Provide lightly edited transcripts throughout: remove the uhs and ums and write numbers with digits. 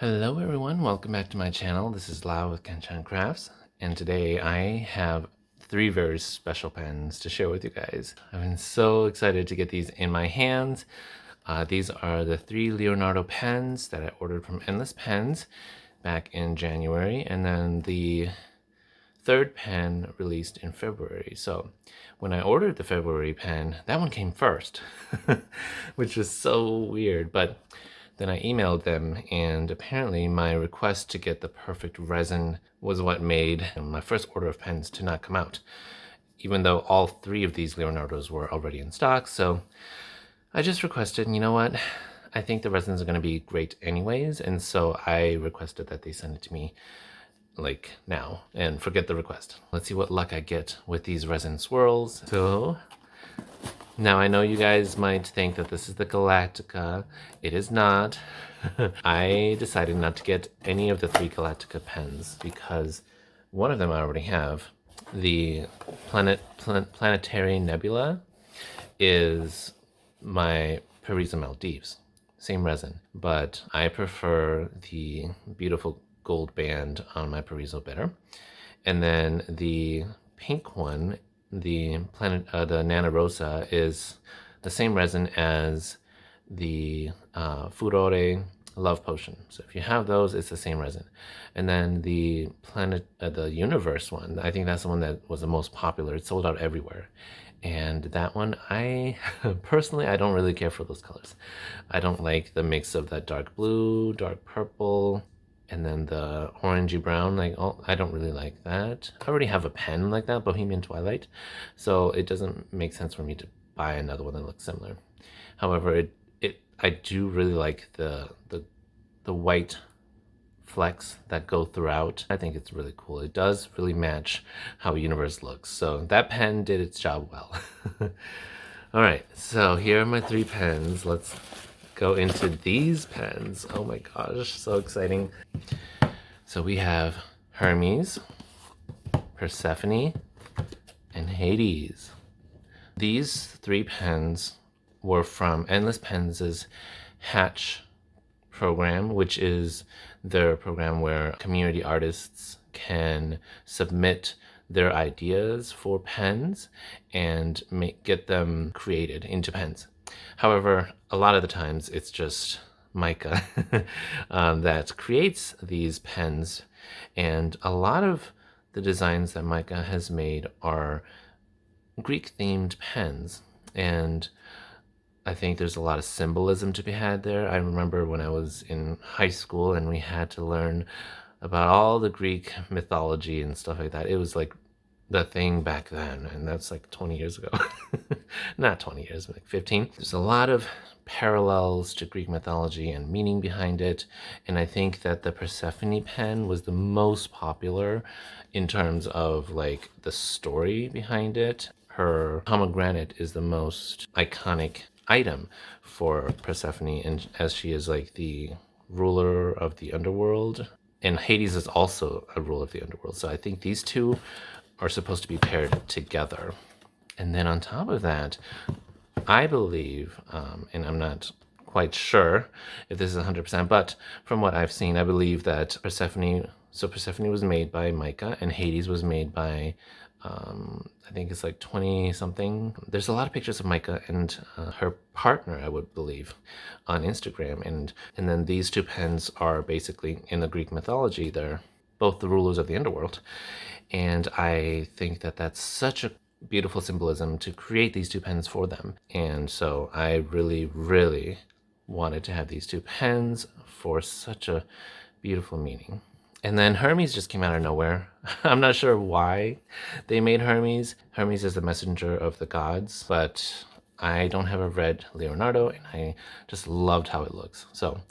Hello everyone, welcome back to my channel. This is Lau with Kenshan Crafts, and today I have three very special pens to share with you guys. I've been so excited to get these in my hands. These are the three Leonardo pens that I ordered from Endless Pens back in January, and then the third pen released in February. So when I ordered the February pen, that one came first, which was so weird, but then I emailed them, and apparently my request to get the perfect resin was what made my first order of pens to not come out, even though all three of these Leonardos were already in stock. So I just requested, you know what, I think the resins are going to be great anyways, and so I requested that they send it to me like now and forget the request. Let's see what luck I get with these resin swirls. So now I know you guys might think that this is the Galactica. It is not. I decided not to get any of the three Galactica pens because one of them I already have. The Planetary Nebula is my Parisa Maldives. Same resin, but I prefer the beautiful gold band on my Parisa better. And then the pink one, the Nana Rosa, is the same resin as the Furore Love Potion. So if you have those, it's the same resin. And then the the Universe one, I think that's the one that was the most popular. It sold out everywhere. And that one, I personally, I don't really care for those colors. I don't like the mix of that dark blue, dark purple, and then the orangey brown. Like, oh, I don't really like that. I already have a pen like that, Bohemian Twilight, so it doesn't make sense for me to buy another one that looks similar. However, I do really like the white flecks that go throughout. I think it's really cool. It does really match how Universe looks. So that pen did its job well. All right, so here are my three pens. Let's go into these pens. Oh my gosh, so exciting. So we have Hermes, Persephone, and Hades. These three pens were from Endless Pens' Hatch program, which is their program where community artists can submit their ideas for pens and get them created into pens. However, a lot of the times it's just Micah that creates these pens, and a lot of the designs that Micah has made are Greek-themed pens, and I think there's a lot of symbolism to be had there. I remember when I was in high school and we had to learn about all the Greek mythology and stuff like that. It was like the thing back then, and that's like 20 years ago. Not 20 years, but like 15. There's a lot of parallels to Greek mythology and meaning behind it, and I think that the Persephone pen was the most popular in terms of like the story behind it. Her pomegranate is the most iconic item for Persephone, and as she is like the ruler of the underworld, and Hades is also a ruler of the underworld. So I think these two are supposed to be paired together. And then on top of that, I believe, and I'm not quite sure if this is 100%, but from what I've seen, I believe that Persephone was made by Micah, and Hades was made by I think it's like 20 something. There's a lot of pictures of Micah and her partner, I would believe, on Instagram. And then these two pens are basically, in the Greek mythology, they're both the rulers of the underworld. And I think that that's such a beautiful symbolism to create these two pens for them. And so I really, really wanted to have these two pens for such a beautiful meaning. And then Hermes just came out of nowhere. I'm not sure why they made Hermes. Hermes is the messenger of the gods, but I don't have a red Leonardo, and I just loved how it looks. So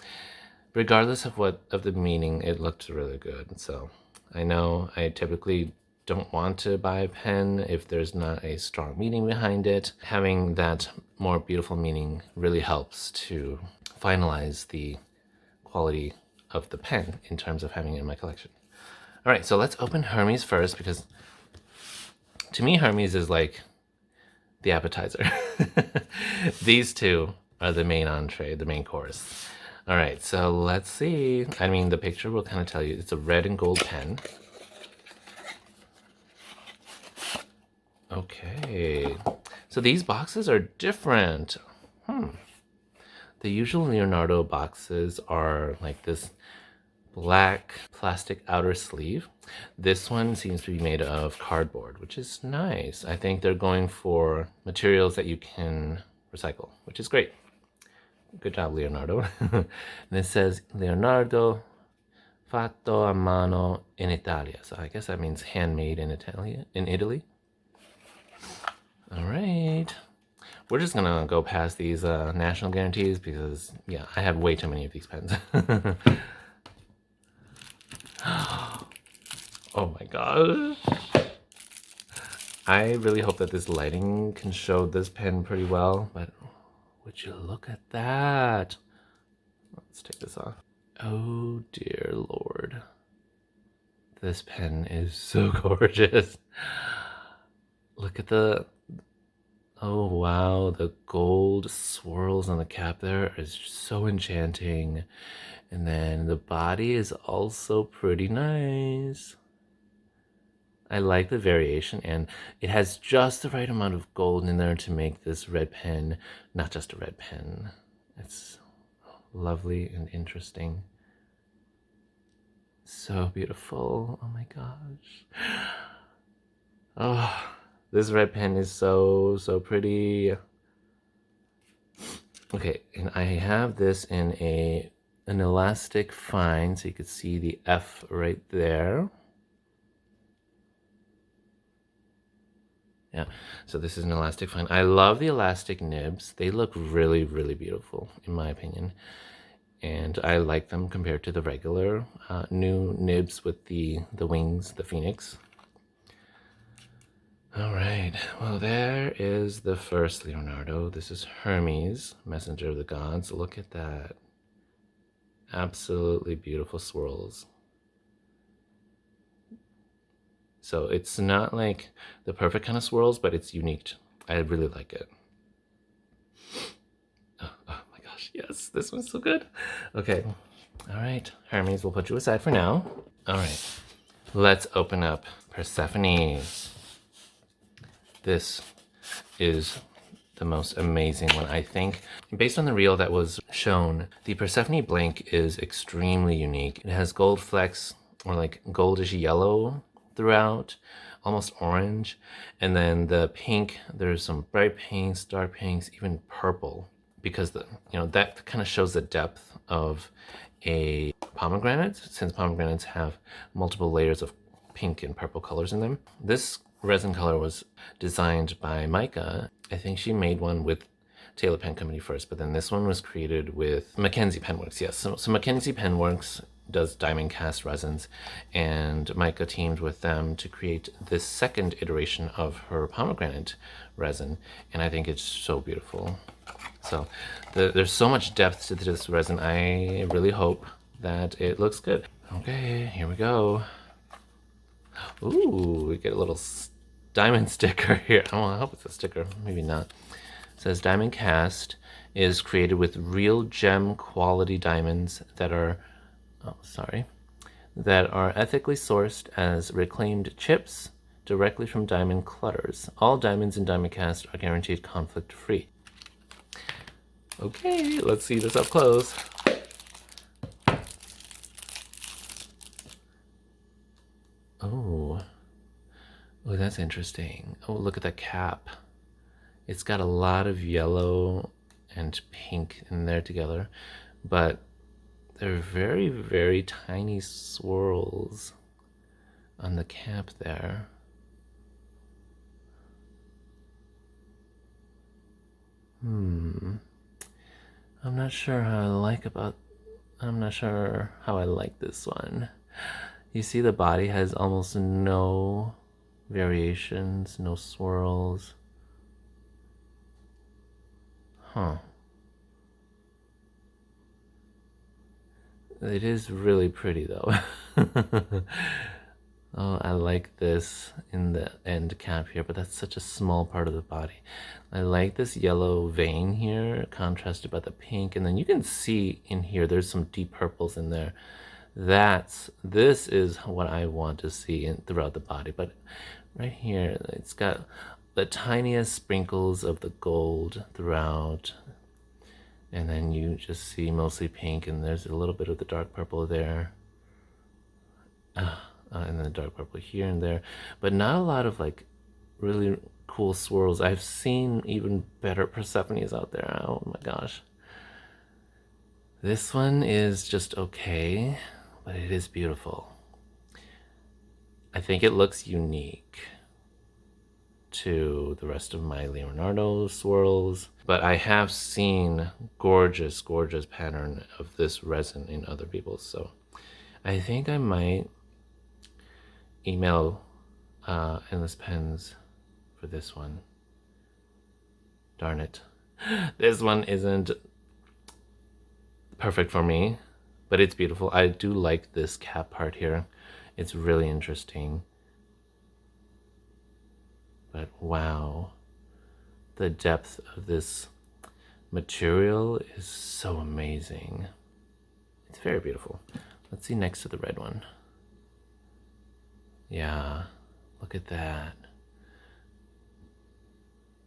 regardless of the meaning, it looked really good. So I know I typically don't want to buy a pen if there's not a strong meaning behind it. Having that more beautiful meaning really helps to finalize the quality of the pen in terms of having it in my collection. All right, so let's open Hermes first, because to me Hermes is like the appetizer. These two are the main entree, the main course. All right, so let's see. I mean, the picture will kind of tell you. It's a red and gold pen. Okay, so these boxes are different. The usual Leonardo boxes are like this black plastic outer sleeve. This one seems to be made of cardboard, which is nice. I think they're going for materials that you can recycle, which is great. Good job, Leonardo. And it says Leonardo fatto a mano in Italia. So I guess that means handmade in Italy. All right. We're just gonna go past these national guarantees because, yeah, I have way too many of these pens. Oh my gosh. I really hope that this lighting can show this pen pretty well, but would you look at that? Let's take this off. Oh dear Lord. This pen is so gorgeous. Look at the, oh wow, the gold swirls on the cap there is so enchanting. And then the body is also pretty nice. I like the variation, and it has just the right amount of gold in there to make this red pen not just a red pen. It's lovely and interesting. So beautiful. Oh my gosh. Oh, this red pen is so pretty. Okay, and I have this in an elastic fine, so you could see the F right there. Yeah, so this is an elastic fine. I love the elastic nibs. They look really beautiful, in my opinion. And I like them compared to the regular new nibs with the wings, the phoenix. All right, well, there is the first Leonardo. This is Hermes, messenger of the gods. Look at that. Absolutely beautiful swirls. So it's not like the perfect kind of swirls, but it's unique. I really like it. Oh my gosh, yes, this one's so good. Okay, all right, Hermes, we'll put you aside for now. All right, let's open up Persephone. This is the most amazing one, I think. Based on the reel that was shown, the Persephone blank is extremely unique. It has gold flecks, or like goldish yellow throughout, almost orange. And then the pink, there's some bright pinks, dark pinks, even purple, because that kind of shows the depth of a pomegranate, since pomegranates have multiple layers of pink and purple colors in them. This resin color was designed by Micah. I think she made one with Taylor Pen Company first, but then this one was created with Mackenzie Penworks. Yes, so Mackenzie Penworks does diamond cast resins, and Micah teamed with them to create this second iteration of her pomegranate resin, and I think it's so beautiful. So there's so much depth to this resin. I really hope that it looks good. Okay, here we go. Ooh, we get a little diamond sticker here. Oh, I hope it's a sticker. Maybe not. It says diamond cast is created with real gem quality diamonds that are, that are ethically sourced as reclaimed chips directly from diamond clutters. All diamonds in diamond cast are guaranteed conflict free. Okay, let's see this up close. Oh, that's interesting. Oh, look at that cap. It's got a lot of yellow and pink in there together, but they're very tiny swirls on the cap there. I'm not sure how I like this one. You see the body has almost no variations, no swirls. Huh. It is really pretty though. Oh, I like this in the end cap here, but that's such a small part of the body. I like this yellow vein here, contrasted by the pink, and then you can see in here, there's some deep purples in there. This is what I want to see throughout the body, but right here, it's got the tiniest sprinkles of the gold throughout, and then you just see mostly pink, and there's a little bit of the dark purple there. And then the dark purple here and there, but not a lot of like really cool swirls. I've seen even better Persephones out there. Oh my gosh. This one is just okay, but it is beautiful. I think it looks unique to the rest of my Leonardo swirls, but I have seen gorgeous, gorgeous pattern of this resin in other people's, so I think I might email Endless Pens for this one. Darn it. This one isn't perfect for me, but it's beautiful. I do like this cap part here. It's really interesting. But wow, the depth of this material is so amazing. It's very beautiful. Let's see next to the red one. Yeah, look at that.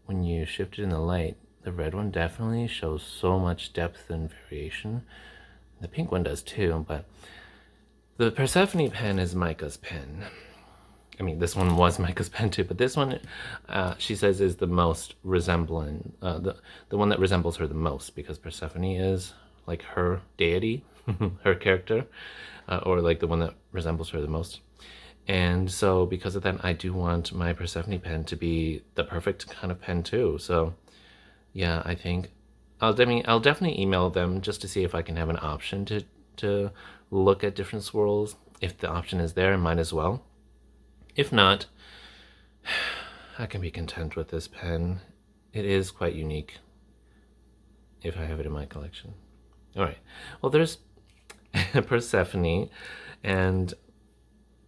When you shift it in the light, the red one definitely shows so much depth and variation. The pink one does too, but the Persephone pen is Micah's pen. I mean, this one was Micah's pen too, but this one, she says, is the most resembling, the one that resembles her the most, because Persephone is like her deity, her character, or like the one that resembles her the most. And so because of that, I do want my Persephone pen to be the perfect kind of pen too. So yeah, I think I'll definitely email them just to see if I can have an option to look at different swirls. If the option is there, I might as well. If not, I can be content with this pen. It is quite unique if I have it in my collection. All right, well, there's Persephone, and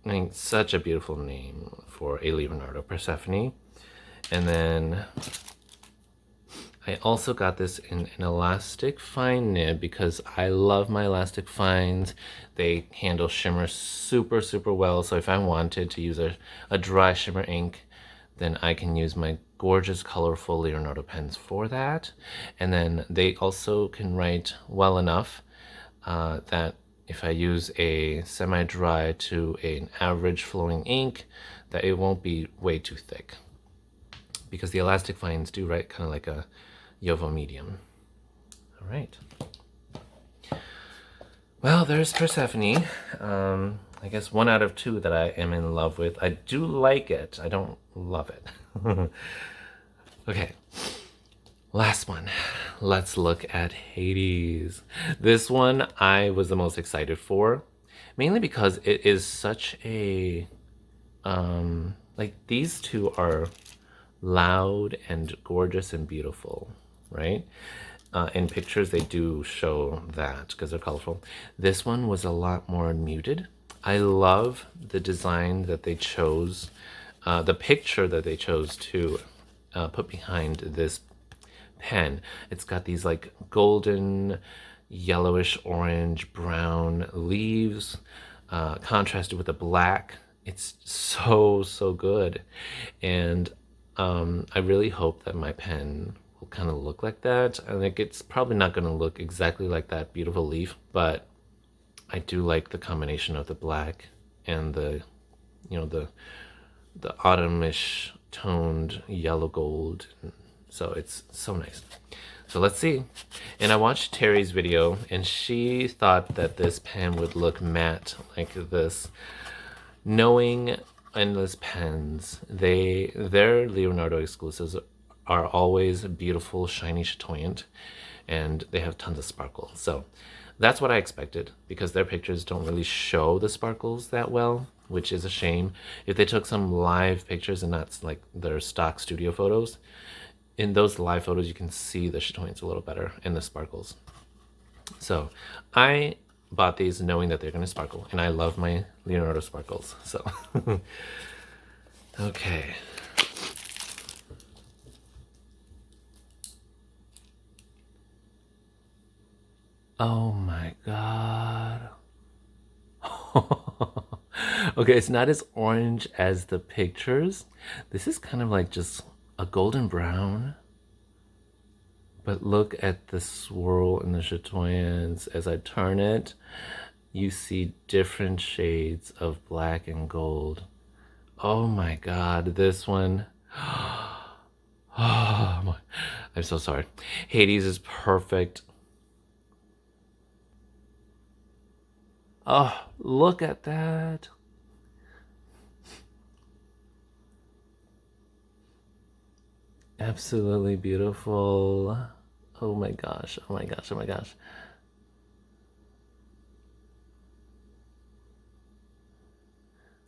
I mean, such a beautiful name for a Leonardo, Persephone. And then I also got this in an elastic fine nib because I love my elastic fines. They handle shimmer super, super well. So if I wanted to use a dry shimmer ink, then I can use my gorgeous, colorful Leonardo pens for that. And then they also can write well enough that if I use a semi-dry to an average flowing ink, that it won't be way too thick. Because the elastic fines do write kind of like a Yovo medium. All right. Well, there's Persephone. I guess 1 out of 2 that I am in love with. I do like it. I don't love it. Okay. Last one. Let's look at Hades. This one I was the most excited for, mainly because it is such a like, these two are loud and gorgeous and beautiful, right? In pictures they do show that because they're colorful. This one was a lot more muted. I love the design that they chose, the picture that they chose to put behind this pen. It's got these like golden, yellowish, orange, brown leaves, contrasted with the black. It's so, so good. And I really hope that my pen will kind of look like that. I think it's probably not going to look exactly like that beautiful leaf, but I do like the combination of the black and the, you know, the autumnish toned yellow gold. So it's so nice. So let's see. And I watched Terry's video, and she thought that this pen would look matte like this. Knowing Endless Pens, their Leonardo exclusives are always beautiful, shiny, chatoyant, and they have tons of sparkle. So that's what I expected, because their pictures don't really show the sparkles that well, which is a shame. If they took some live pictures and not like their stock studio photos, in those live photos you can see the chatoyance a little better and the sparkles. So I bought these knowing that they're going to sparkle, and I love my Leonardo sparkles. So, okay. Oh my god. Okay, it's not as orange as the pictures. This is kind of like just a golden brown. But look at the swirl in the chatoyance. As I turn it, you see different shades of black and gold. Oh my god, this one. Oh my. I'm so sorry. Hades is perfect. Oh, look at that. Absolutely beautiful. Oh my gosh, oh my gosh, oh my gosh.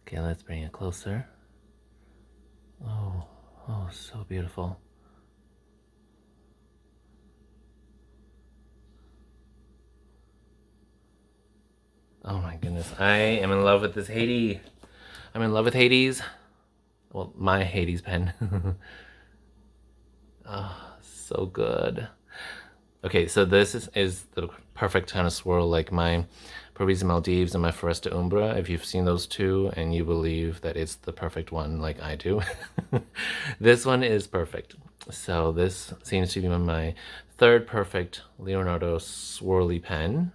Okay, let's bring it closer. Oh, oh, so beautiful. Oh my goodness, I am in love with this Hades. I'm in love with Hades. Well, my Hades pen. Oh, so good. Okay, so this is the perfect kind of swirl, like my Parisi Maldives and my Foresta Umbra. If you've seen those two and you believe that it's the perfect one like I do, this one is perfect. So this seems to be my third perfect Leonardo swirly pen.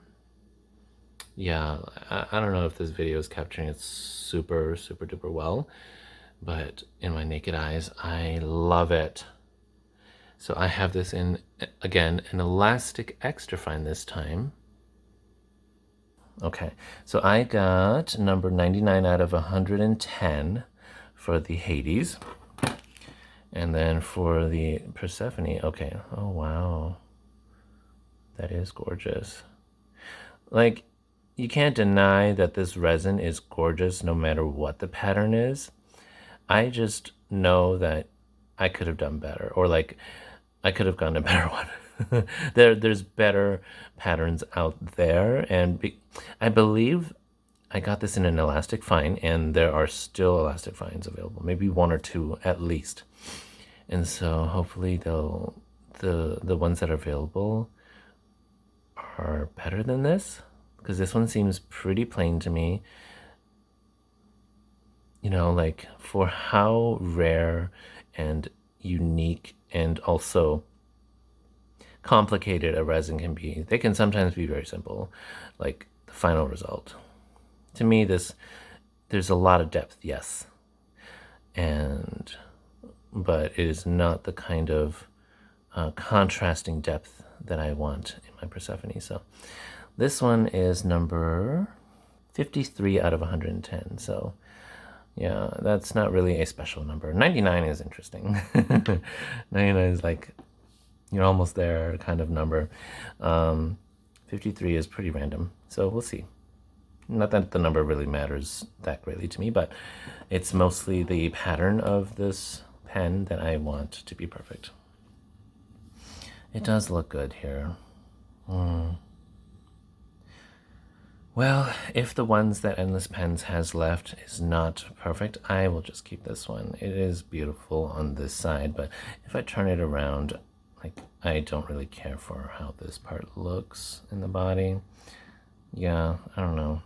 Yeah, I don't know if this video is capturing it super duper well, but in my naked eyes, I love it. So I have this in, again, an elastic extra fine this time. Okay, so I got number 99 out of 110 for the Hades. And then for the Persephone, okay, oh wow. That is gorgeous. Like, you can't deny that this resin is gorgeous no matter what the pattern is. I just know that I could have done better, or like I could have gotten a better one. There's better patterns out there, and I believe I got this in an elastic fine, and there are still elastic fines available, maybe one or two at least. And so hopefully the ones that are available are better than this, because this one seems pretty plain to me. You know, like for how rare and unique and also complicated a resin can be, they can sometimes be very simple, like the final result. To me, there's a lot of depth, yes, but it is not the kind of contrasting depth that I want in my Persephone. So this one is number 53 out of 110. So yeah, that's not really a special number. 99 is interesting. 99 is like, you're almost there kind of number. 53 is pretty random. So we'll see. Not that the number really matters that greatly to me, but it's mostly the pattern of this pen that I want to be perfect. It does look good here. Well, if the ones that Endless Pens has left is not perfect, I will just keep this one. It is beautiful on this side, but if I turn it around, like, I don't really care for how this part looks in the body. Yeah, I don't know.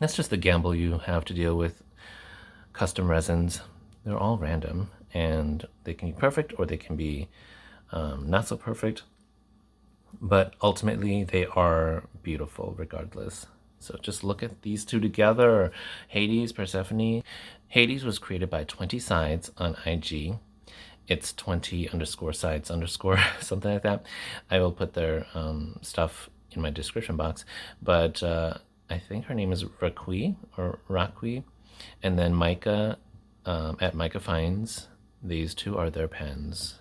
That's just the gamble you have to deal with custom resins. They're all random, and they can be perfect or they can be not so perfect, but ultimately they are beautiful regardless. So just look at these two together. Hades, Persephone. Hades was created by 20 Sides on IG. It's 20_sides_ something like that. I will put their stuff in my description box, but I think her name is Raqui or Raqui, and then Micah at Micah Finds. These two are their pens.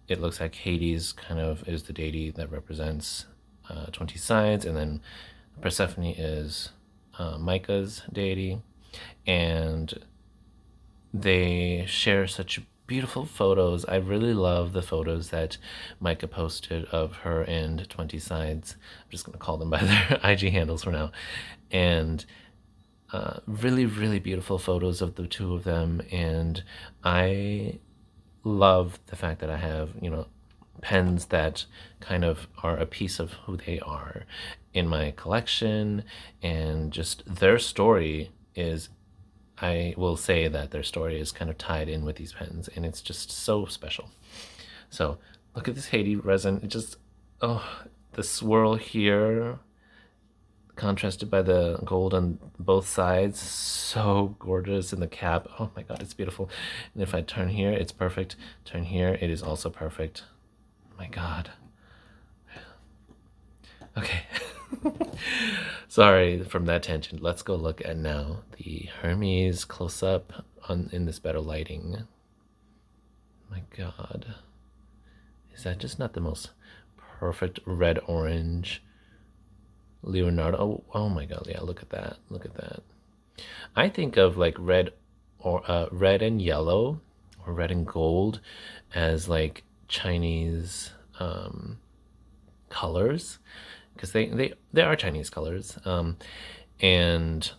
It looks like Hades kind of is the deity that represents 20 sides, and then Persephone is Micah's deity, and they share such beautiful photos. I really love the photos that Micah posted of her and 20 Sides. I'm just going to call them by their IG handles for now. And really, really beautiful photos of the two of them. And I love the fact that I have, you know, pens that kind of are a piece of who they are in my collection. And just their story is, I will say that their story is kind of tied in with these pens, and it's just so special. So look at this Haiti resin. It just, oh, the swirl here contrasted by the gold on both sides, so gorgeous. In the cap, oh my god, it's beautiful. And if I turn here, it's perfect. Turn here, it is also perfect. My god. Okay. Sorry from that tangent. Let's go look at now the Hermes close-up in this better lighting. My god. Is that just not the most perfect red-orange Leonardo? Oh my god, yeah, look at that. Look at that. I think of like red and yellow or red and gold as like Chinese colors, because they are Chinese colors, and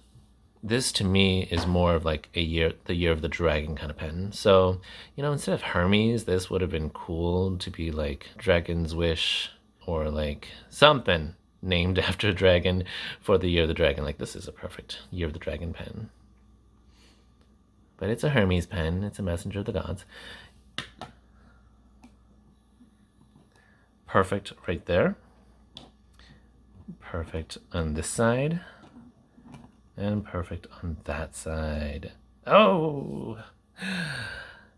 this to me is more of like the year of the dragon kind of pen. So, you know, instead of Hermes, this would have been cool to be like Dragon's Wish, or like something named after a dragon for the year of the dragon. Like, this is a perfect year of the dragon pen, but it's a Hermes pen. It's a messenger of the gods. Perfect right there. Perfect on this side. And perfect on that side. Oh!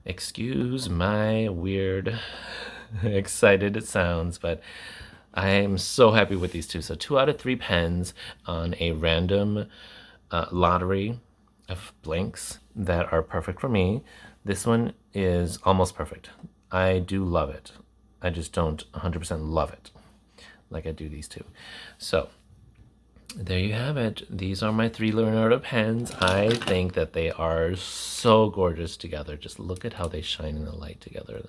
Excuse my weird, excited sounds, but I am so happy with these two. So 2 out of 3 pens on a random lottery of blanks that are perfect for me. This one is almost perfect. I do love it. I just don't 100% love it like I do these two. So there you have it. These are my 3 Leonardo pens. I think that they are so gorgeous together. Just look at how they shine in the light together.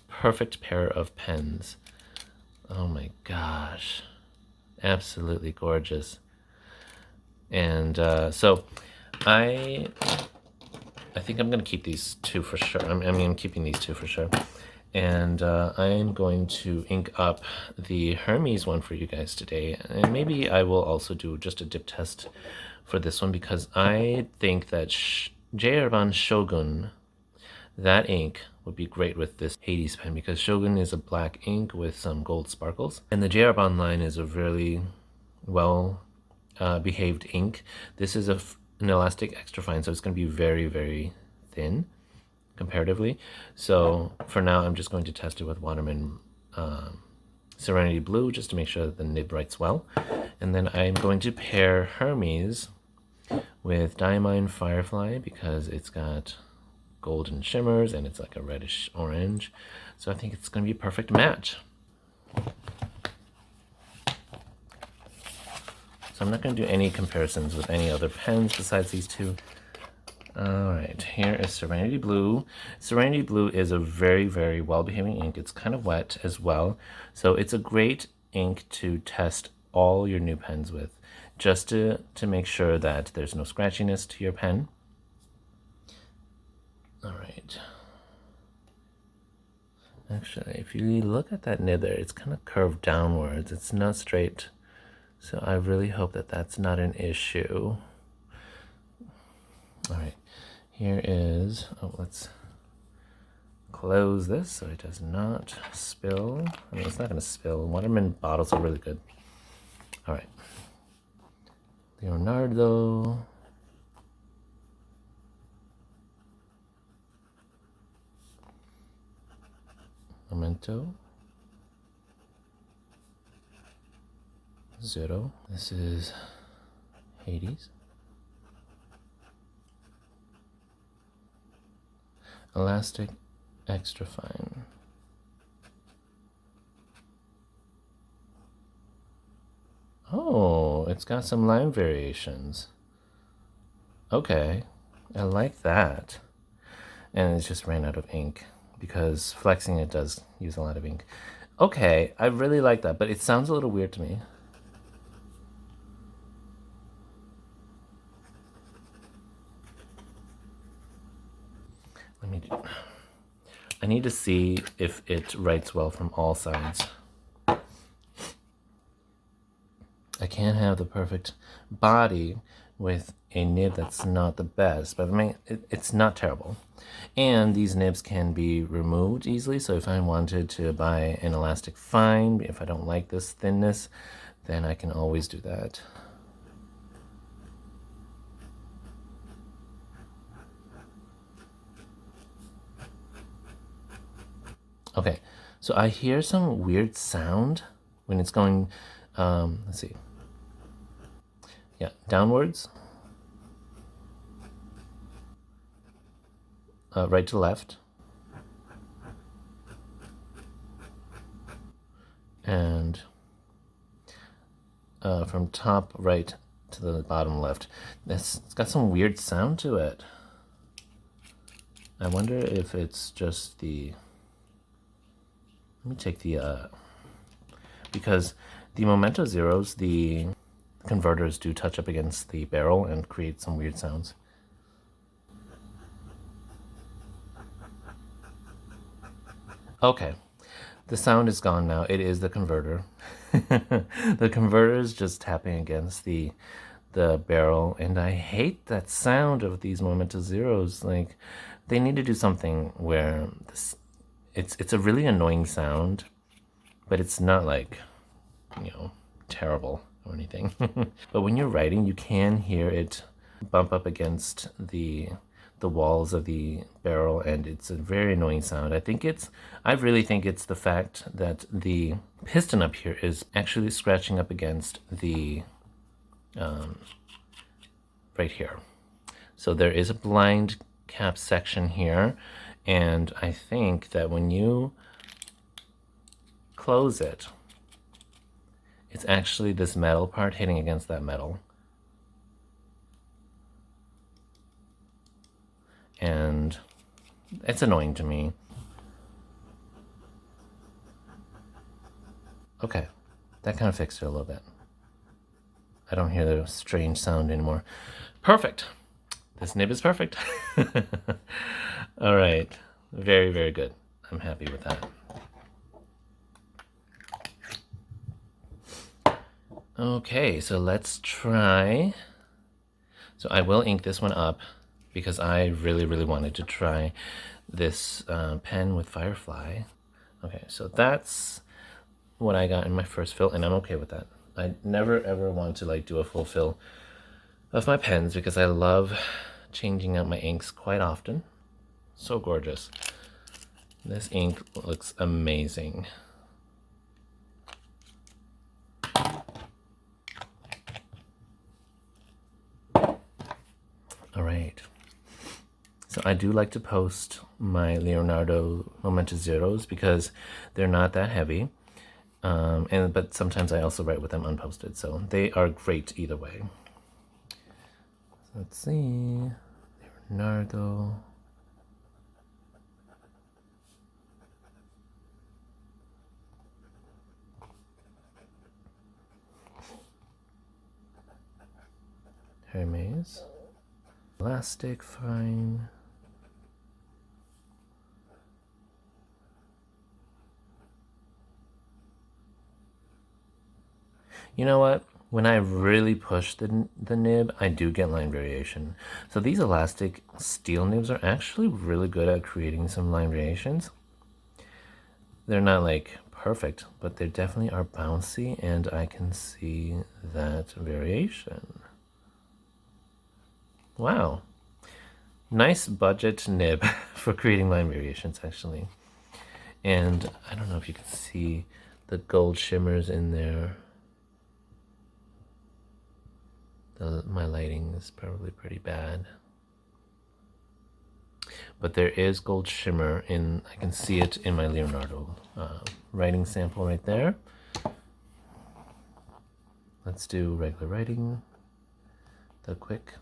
Perfect pair of pens. Oh my gosh. Absolutely gorgeous. And so I think I'm going to keep these 2 for sure. I mean, I'm keeping these 2 for sure. And I'm going to ink up the Hermes one for you guys today. And maybe I will also do just a dip test for this one, because I think that J. Urban Shogun, that ink would be great with this Hades pen, because Shogun is a black ink with some gold sparkles. And the J. Urban line is a really well behaved ink. This is an elastic extra fine, so it's going to be very, very thin comparatively. So for now, I'm just going to test it with Waterman Serenity Blue, just to make sure that the nib writes well. And then I'm going to pair Hermes with Diamine Firefly, because it's got golden shimmers and it's like a reddish orange. So I think it's going to be a perfect match. So I'm not going to do any comparisons with any other pens besides these 2. All right, here is Serenity Blue. Serenity Blue is a very, very well-behaving ink. It's kind of wet as well. So it's a great ink to test all your new pens with, just to make sure that there's no scratchiness to your pen. All right. Actually, if you look at that nib there, it's kind of curved downwards. It's not straight. So I really hope that that's not an issue. All right. Here is, let's close this so it does not spill. I mean, it's not going to spill. Waterman bottles are really good. All right. Leonardo. Momento. 0. This is Hades. Elastic extra fine. Oh, it's got some line variations. Okay, I like that. and it just ran out of ink because flexing it does use a lot of ink. Okay, I really like that, but it sounds a little weird to me. I need to see if it writes well from all sides. I can't have the perfect body with a nib that's not the best, but I mean, it's not terrible. And these nibs can be removed easily, so if I wanted to buy an elastic fine, if I don't like this thinness, then I can always do that. Okay, so I hear some weird sound when it's going, let's see. Yeah, downwards, right to left, and from top right to the bottom left. It's got some weird sound to it. I wonder if it's just the... Let me take the... because the Momento zeros, the converters do touch up against the barrel and create some weird sounds. Okay, the sound is gone now. It is the converter. The converter is just tapping against the barrel, and I hate that sound of these Momento zeros. Like, they need to do something where it's a really annoying sound, but it's not like, you know, terrible or anything. But when you're writing, you can hear it bump up against the walls of the barrel, and it's a very annoying sound. I really think it's the fact that the piston up here is actually scratching up against the right here. So there is a blind cap section here, and I think that when you close it, it's actually this metal part hitting against that metal. And it's annoying to me. Okay, that kind of fixed it a little bit. I don't hear the strange sound anymore. Perfect. This nib is perfect. All right, very, very good. I'm happy with that. Okay, so let's try. So I will ink this one up because I really, really wanted to try this pen with Firefly. Okay, so that's what I got in my first fill, and I'm okay with that. I never ever want to like do a full fill of my pens because I love changing out my inks quite often. So gorgeous. This ink looks amazing. All right. So I do like to post my Leonardo Momento Zeros because they're not that heavy. But sometimes I also write with them unposted, so they are great either way. Let's see, Leonardo. Hermes. Elastic, fine. You know what? When I really push the nib, I do get line variation. So these elastic steel nibs are actually really good at creating some line variations. They're not like perfect, but they definitely are bouncy, and I can see that variation. Wow. Nice budget nib for creating line variations, actually. And I don't know if you can see the gold shimmers in there. My lighting is probably pretty bad. But there is gold shimmer in, I can see it in my Leonardo writing sample right there. Let's do regular writing, the quick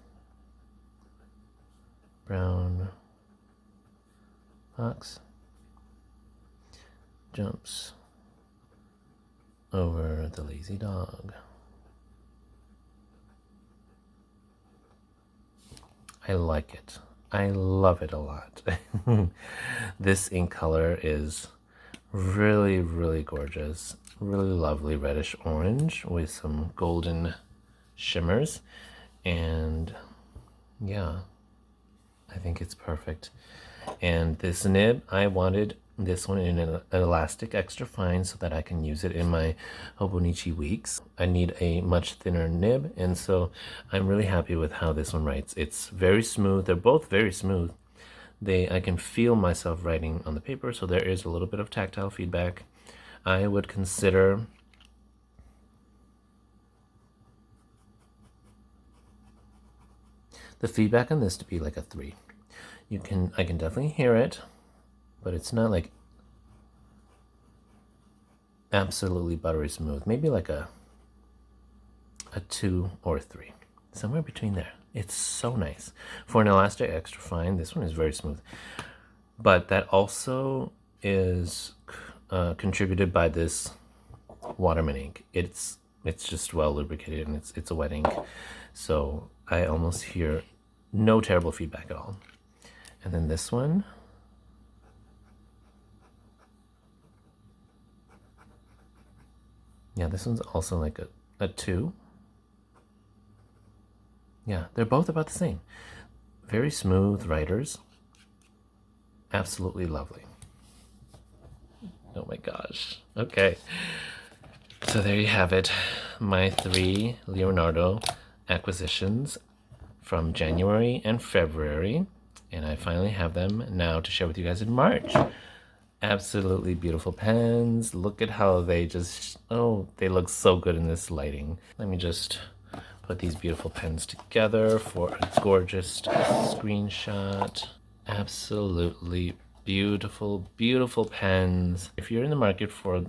brown, Fox jumps over the lazy dog. I like it. I love it a lot. This ink color is really, really gorgeous. Really lovely reddish orange with some golden shimmers. And yeah, I think it's perfect. And this nib, I wanted this one in an elastic extra fine so that I can use it in my Hobonichi weeks. I need a much thinner nib, and so I'm really happy with how this one writes. It's very smooth. They're both very smooth. I can feel myself writing on the paper, so there is a little bit of tactile feedback. I would consider the feedback on this to be like a 3. I can definitely hear it, but it's not like absolutely buttery smooth. Maybe like a 2 or a 3, somewhere between there. It's so nice. For an elastic extra fine, this one is very smooth, but that also is contributed by this Waterman ink. It's just well lubricated, and it's a wet ink, so I almost hear no terrible feedback at all. And then this one, yeah, this one's also like a 2. Yeah, they're both about the same. Very smooth writers. Absolutely lovely. Oh my gosh. Okay. So there you have it. My 3 Leonardo acquisitions from January and February. And I finally have them now to share with you guys in March. Absolutely beautiful pens. Look at how they just, oh, they look so good in this lighting. Let me just put these beautiful pens together for a gorgeous screenshot. Absolutely beautiful, beautiful pens. If you're in the market for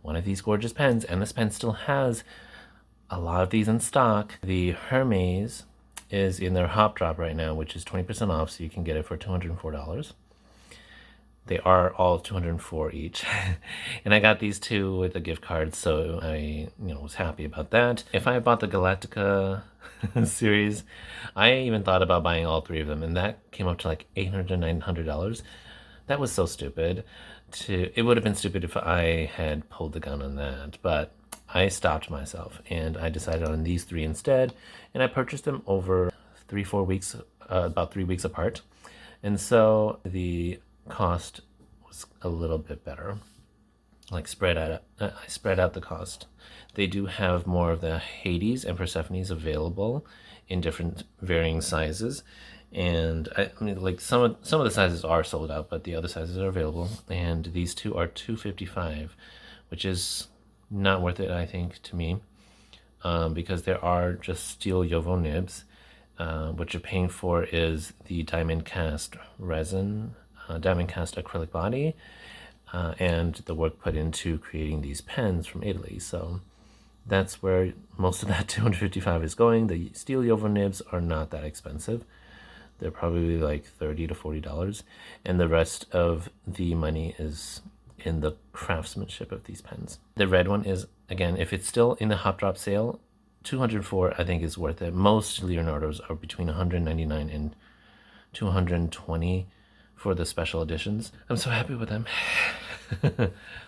one of these gorgeous pens, and this pen still has a lot of these in stock, the Hermes is in their Hop Drop right now, which is 20% off, so you can get it for $204. They are all $204 each. And I got these 2 with a gift card, so I was happy about that. If I had bought the Galactica series, I even thought about buying all 3 of them, and that came up to like $800 to $900. That was so stupid. It would have been stupid if I had pulled the gun on that, but I stopped myself and I decided on these 3 instead, and I purchased them over 3-4 weeks, about 3 weeks apart, and so the cost was a little bit better. Like I spread out the cost. They do have more of the Hades and Persephones available in different varying sizes, and I mean, like some of the sizes are sold out, but the other sizes are available, and these 2 are $255, which is not worth it, I think, to me, because there are just steel Yovo nibs. What you're paying for is the diamond cast resin, diamond cast acrylic body, and the work put into creating these pens from Italy. So that's where most of that $255 is going. The steel Yovo nibs are not that expensive. They're probably like $30 to $40, and the rest of the money is in the craftsmanship of these pens. The red one is, again, if it's still in the Hop Drop sale, $204 I think is worth it. Most Leonardos are between $199 and $220 for the special editions. I'm so happy with them.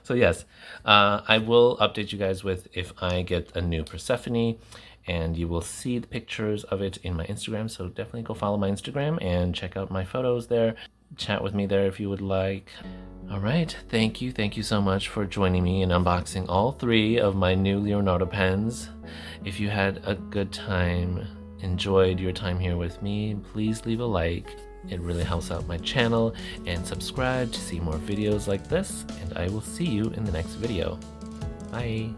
So yes, I will update you guys with if I get a new Persephone, and you will see the pictures of it in my Instagram, so definitely go follow my Instagram and check out my photos there. Chat with me there if you would like. All right, thank you so much for joining me in unboxing all 3 of my new Leonardo pens. If you had a good time, enjoyed your time here with me, please leave a like. It really helps out my channel, and subscribe to see more videos like this, and I will see you in the next video. Bye.